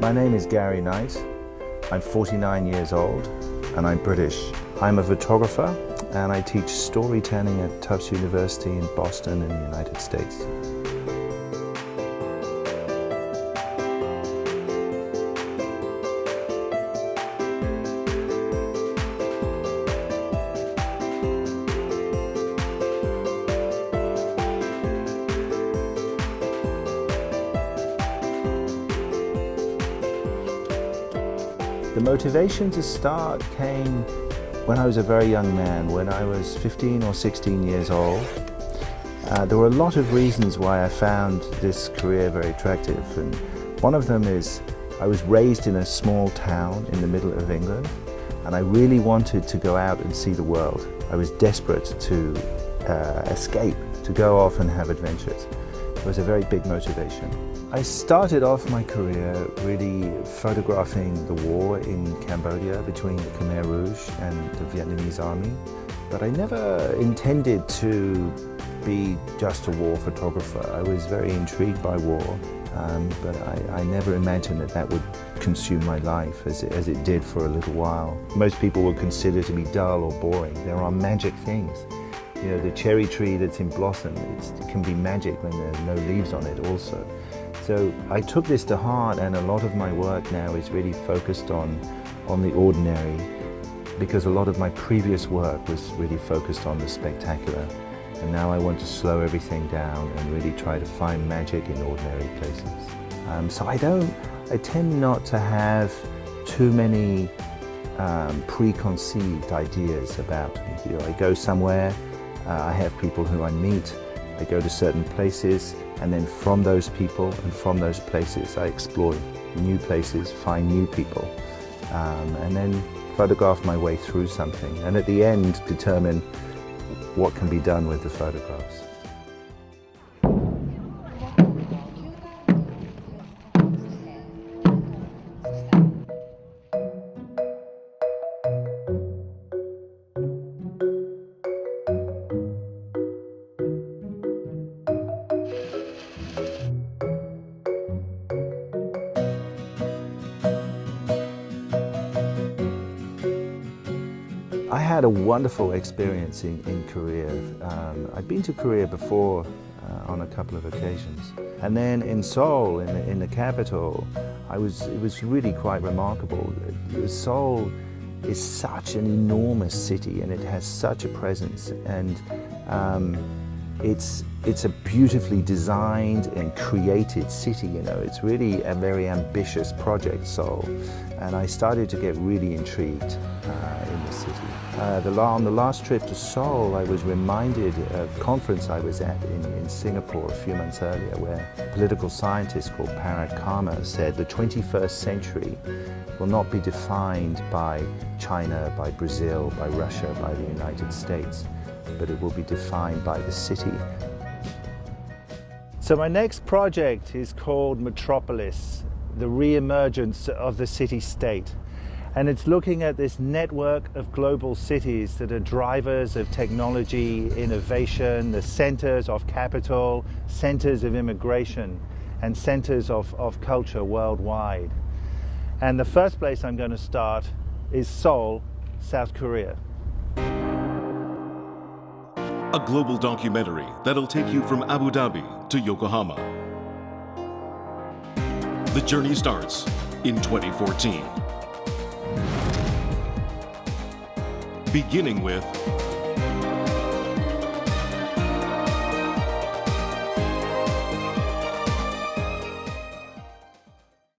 My name is Gary Knight. I'm 49 years old and I'm British. I'm a photographer and I teach storytelling at Tufts University in Boston in the United States. The motivation to start came when I was a very young man, when I was 15 or 16 years old. There were a lot of reasons why I found this career very attractive, and one of them is I was raised in a small town in the middle of England, and I really wanted to go out and see the world. I was desperate to escape, to go off and have adventures. It was a very big motivation. I started off my career really photographing the war in Cambodia between the Khmer Rouge and the Vietnamese army, but I never intended to be just a war photographer. I was very intrigued by war, but I never imagined that would consume my life as it did for a little while. Most people would consider to be dull or boring. There are magic things. You know, the cherry tree that's in blossom, it can be magic when there are no leaves on it also. So I took this to heart, and a lot of my work now is really focused on the ordinary, because a lot of my previous work was really focused on the spectacular. And now I want to slow everything down and really try to find magic in ordinary places. So I tend not to have too many preconceived ideas about it. You know, I go somewhere, I have people who I meet, I go to certain places, and then from those people and from those places I explore new places, find new people, and then photograph my way through something, and at the end determine what can be done with the photographs. I had a wonderful experience in Korea. I'd been to Korea before on a couple of occasions. And then in Seoul, in the capital, it was really quite remarkable. Seoul is such an enormous city and it has such a presence, and it's a beautifully designed and created city. You know, it's really a very ambitious project, Seoul, and I started to get really intrigued in the city. On the last trip to Seoul, I was reminded of a conference I was at in Singapore a few months earlier, where a political scientist called Parag Kama said the 21st century will not be defined by China, by Brazil, by Russia, by the United States, but it will be defined by the city. So my next project is called Metropolis, the re-emergence of the city-state. And it's looking at this network of global cities that are drivers of technology, innovation, the centers of capital, centers of immigration, and centers of culture worldwide. And the first place I'm going to start is Seoul, South Korea. A global documentary that'll take you from Abu Dhabi to Yokohama. The journey starts in 2014. Beginning with